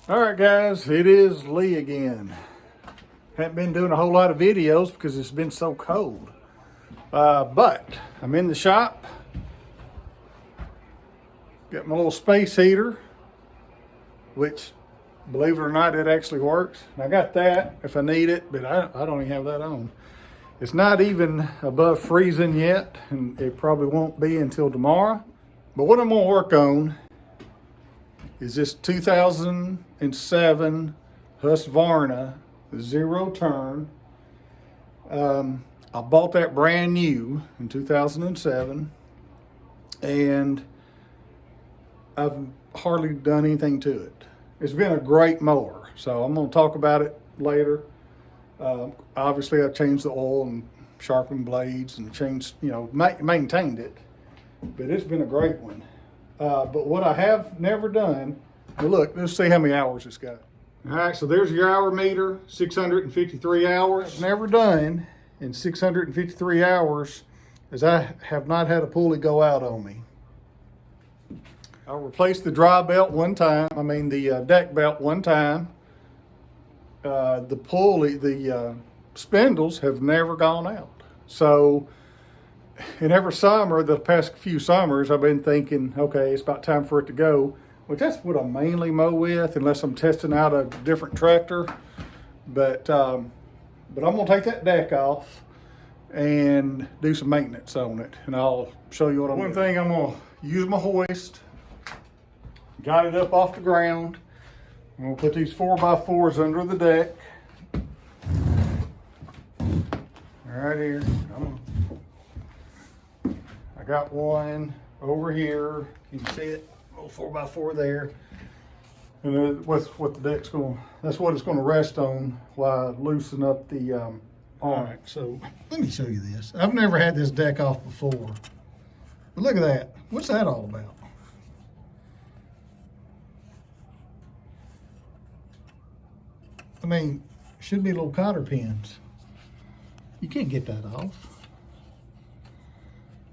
All right, guys, it is Lee again. Haven't been doing a whole lot of videos because it's been so cold. But I'm in the shop. Got my little space heater, which, believe it or not, it actually works. And I got that if I need it, but I don't even have that on. It's not even above freezing yet, and it probably won't be until tomorrow. But what I'm gonna work on is this 2007 Husqvarna zero turn. I bought that brand new in 2007, and I've hardly done anything to it. It's been a great mower, so I'm going to talk about it later. Obviously, I changed the oil and sharpened blades and changed, maintained it, but it's been a great one. But what I have never done, well, look, let's see how many hours it's got. All right, so there's your hour meter, 653 hours. Never done in 653 hours is I have not had a pulley go out on me. I replaced the dry belt one time, the deck belt one time. The pulley, the spindles have never gone out. So, and every summer, the past few summers, I've been thinking, okay, it's about time for it to go. Which that's what I mainly mow with, unless I'm testing out a different tractor. But I'm gonna take that deck off and do some maintenance on it, and I'll show you what I'm doing. One thing, I'm gonna use my hoist. Got it up off the ground. I'm gonna put these 4x4s under the deck. Right here. I got one over here. You can see it, a little 4x4 there. And that's what the deck's going. That's what it's going to rest on while I loosen up the arm. All right, so let me show you this. I've never had this deck off before, but look at that. What's that all about? Should be little cotter pins. You can't get that off.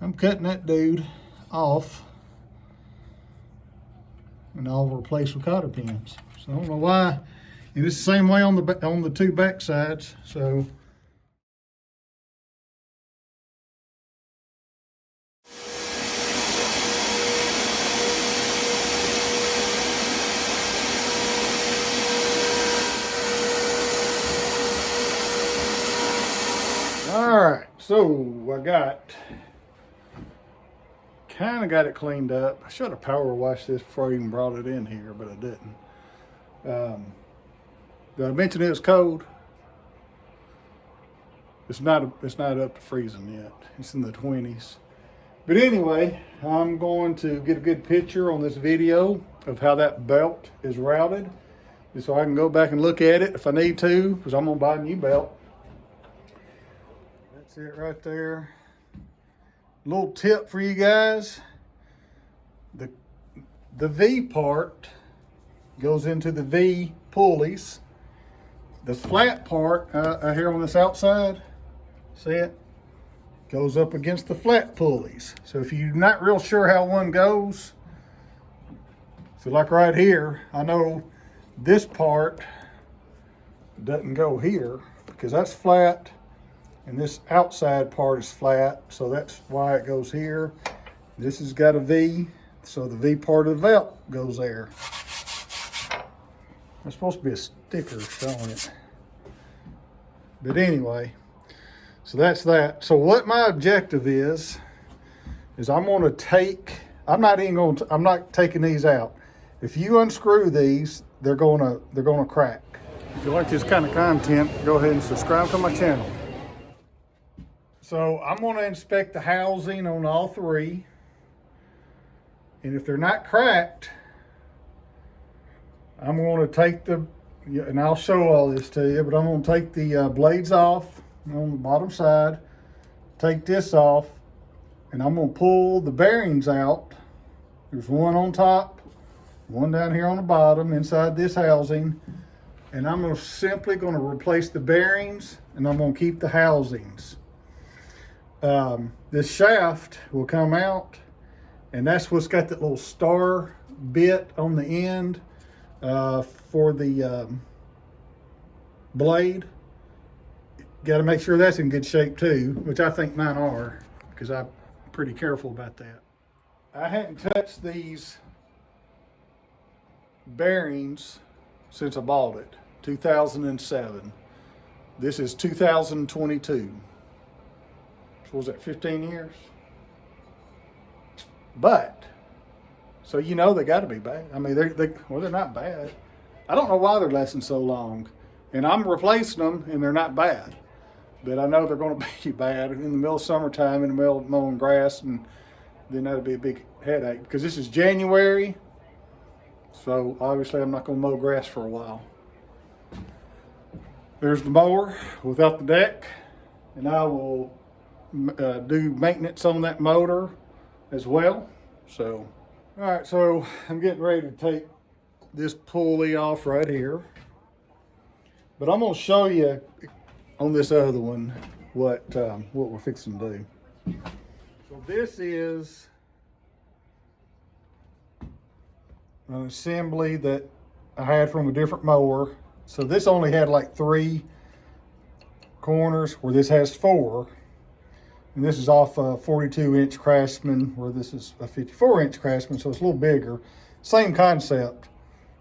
I'm cutting that dude off, and I'll replace with cotter pins. So I don't know why. And it's the same way on the two back sides. So all right, so I kind of got it cleaned up. I should have power washed this before I even brought it in here, but I didn't. Did I mention it was cold? It's not up to freezing yet. It's in the 20s. But anyway, I'm going to get a good picture on this video of how that belt is routed, so I can go back and look at it if I need to, because I'm gonna buy a new belt. That's it right there. Little tip for you guys. The V part goes into the V pulleys. The flat part here on this outside, see it? Goes up against the flat pulleys. So if you're not real sure how one goes, so like right here, I know this part doesn't go here because that's flat, and this outside part is flat, so that's why it goes here. This has got a V, so the V part of the belt goes there. There's supposed to be a sticker showing it. But anyway, so that's that. So what my objective is I'm gonna I'm not taking these out. If you unscrew these, they're gonna crack. If you like this kind of content, go ahead and subscribe to my channel. So I'm gonna inspect the housing on all three. And if they're not cracked, I'm going to take and I'll show all this to you, but I'm going to take the blades off on the bottom side, take this off, and I'm going to pull the bearings out. There's one on top, one down here on the bottom inside this housing, and I'm simply going to replace the bearings, and I'm going to keep the housings. This shaft will come out, and that's what's got that little star bit on the end for the blade. Got to make sure that's in good shape too, which I think mine are, because I'm pretty careful about that. I hadn't touched these bearings since I bought it, 2007. This is 2022. So was that 15 years? But, so you know they got to be bad. I mean, they're not bad. I don't know why they're lasting so long. And I'm replacing them, and they're not bad. But I know they're going to be bad in the middle of summertime, in the middle of mowing grass, and then that'll be a big headache. Because this is January, so obviously I'm not going to mow grass for a while. There's the mower without the deck, and I will do maintenance on that motor as well. So, all right, so I'm getting ready to take this pulley off right here. But I'm going to show you on this other one what we're fixing to do. So this is an assembly that I had from a different mower. So this only had like 3 corners, where this has 4. And this is off a 42-inch Craftsman, where this is a 54-inch Craftsman, so it's a little bigger. Same concept.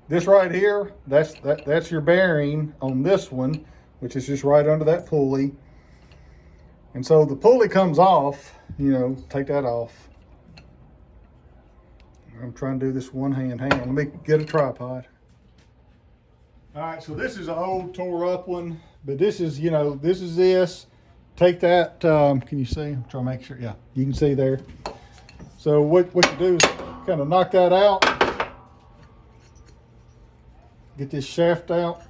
This right here, that's your bearing on this one, which is just right under that pulley. And so the pulley comes off, you know, take that off. I'm trying to do this one hand. Hang on, let me get a tripod. All right, so this is an old tore up one, but this is, you know, this is this. Take that, can you see? I'm trying to make sure, yeah, you can see there. So what you do is kind of knock that out. Get this shaft out.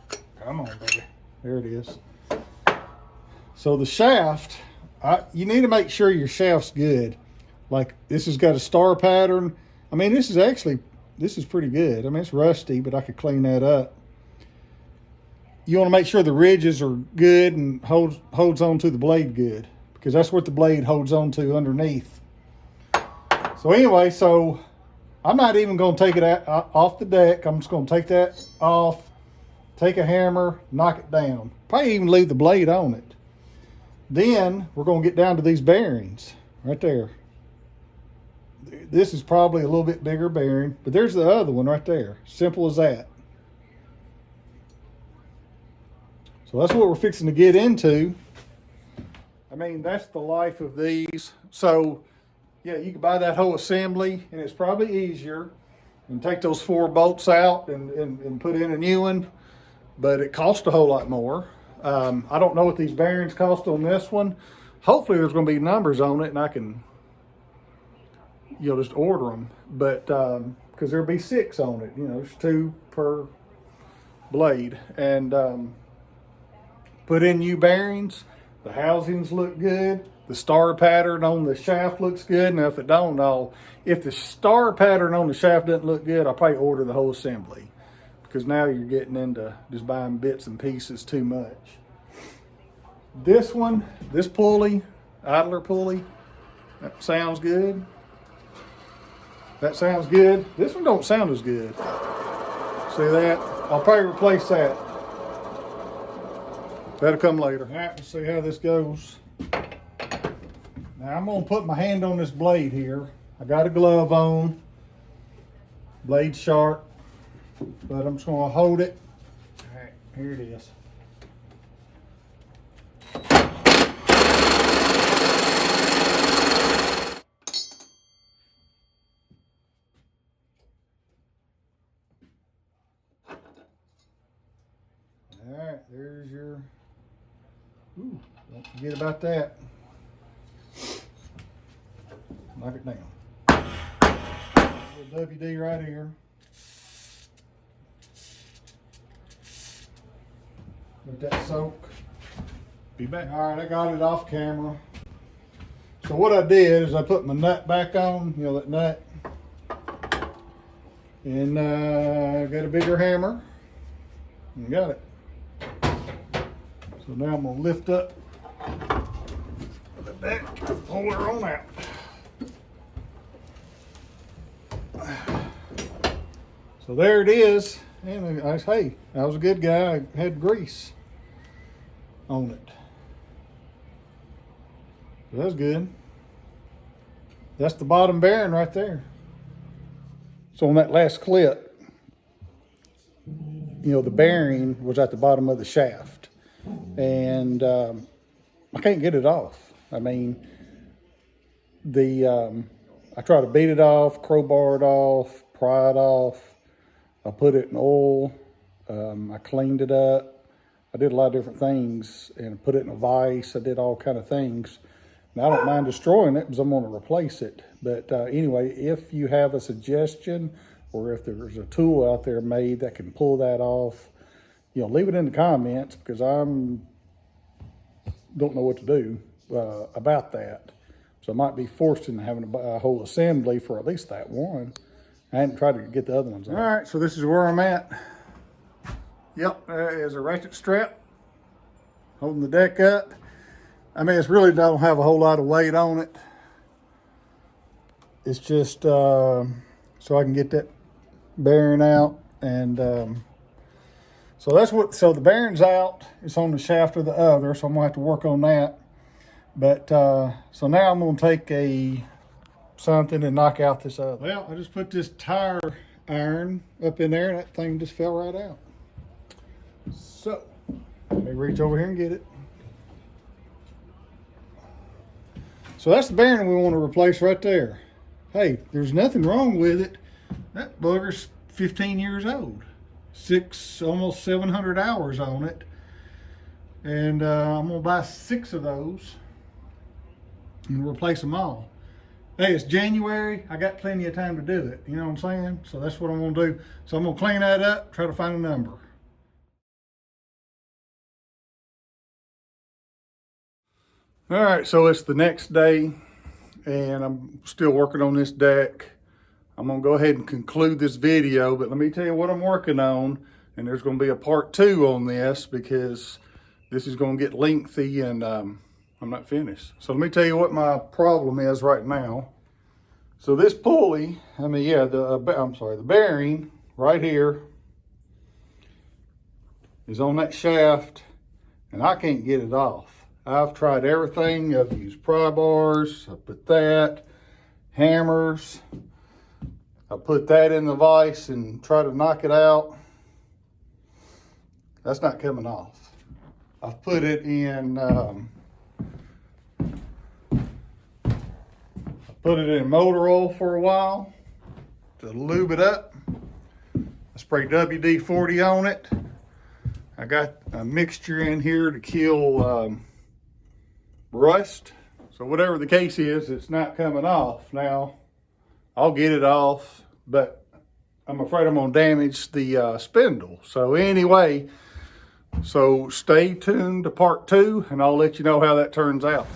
Come on, baby. There it is. So the shaft, you need to make sure your shaft's good. Like this has got a star pattern. I mean, this is pretty good. I mean, it's rusty, but I could clean that up. You want to make sure the ridges are good and holds on to the blade good, because that's what the blade holds on to underneath. So anyway, so I'm not even going to take it off the deck. I'm just going to take that off, take a hammer, knock it down. Probably even leave the blade on it. Then we're going to get down to these bearings right there. This is probably a little bit bigger bearing, but there's the other one right there. Simple as that. So that's what we're fixing to get into. I mean, that's the life of these. So yeah, you can buy that whole assembly, and it's probably easier, and take those 4 bolts out and put in a new one, but it costs a whole lot more. I don't know what these bearings cost on this one. Hopefully there's going to be numbers on it, and I can, you know, just order them. But because there'll be 6 on it, you know, there's 2 per blade, and put in new bearings. The housings look good. The star pattern on the shaft looks good. Now, if it don't, if the star pattern on the shaft doesn't look good, I'll probably order the whole assembly, because now you're getting into just buying bits and pieces too much. This one, this pulley, idler pulley, that sounds good. That sounds good. This one don't sound as good. See that? I'll probably replace that. That'll come later. All right, let's see how this goes. Now I'm gonna put my hand on this blade here. I got a glove on, blade sharp, but I'm just gonna hold it. All right, here it is. All right, there's your, ooh, don't forget about that. Knock it down. A little WD right here. Let that soak. Be back. All right, I got it off camera. So what I did is I put my nut back on, you know, that nut. And I got a bigger hammer. And got it. So now I'm gonna lift up the deck, pull her on out. So there it is. And hey, I was a good guy. I had grease on it. So that's good. That's the bottom bearing right there. So on that last clip, you know, the bearing was at the bottom of the shaft. And I can't get it off. I mean, I try to beat it off, crowbar it off, pry it off. I put it in oil. I cleaned it up. I did a lot of different things and put it in a vise. I did all kind of things. And I don't mind destroying it because I'm going to replace it. But anyway, if you have a suggestion or if there's a tool out there made that can pull that off, you know, leave it in the comments because don't know what to do about that. So I might be forced into having to buy a whole assembly for at least that one. I hadn't tried to get the other ones out. All right, so this is where I'm at. Yep, there is a ratchet strap holding the deck up. I mean, it's really don't have a whole lot of weight on it. It's just so I can get that bearing out. And so the bearing's out. It's on the shaft of the other, so I'm gonna have to work on that. But so now I'm gonna take something and knock out this other. Well, I just put this tire iron up in there and that thing just fell right out. So let me reach over here and get it. So that's the bearing we want to replace right there. Hey, there's nothing wrong with it. That bugger's 15 years old. Almost 700 hours on it. And I'm gonna buy 6 of those and replace them all. Hey, it's January. I got plenty of time to do it. You know what I'm saying? So that's what I'm gonna do. So I'm gonna clean that up, try to find a number. All right, so it's the next day and I'm still working on this deck. I'm gonna go ahead and conclude this video, but let me tell you what I'm working on. And there's gonna be a part 2 on this because this is gonna get lengthy and I'm not finished. So let me tell you what my problem is right now. So this pulley, the bearing right here is on that shaft and I can't get it off. I've tried everything. I've used pry bars, I put that, hammers. I put that in the vise and try to knock it out. That's not coming off. I've put it in, motor oil for a while to lube it up. I sprayed WD-40 on it. I got a mixture in here to kill rust. So whatever the case is, it's not coming off. Now, I'll get it off, but I'm afraid I'm gonna damage the spindle. So anyway, so stay tuned to part 2 and I'll let you know how that turns out.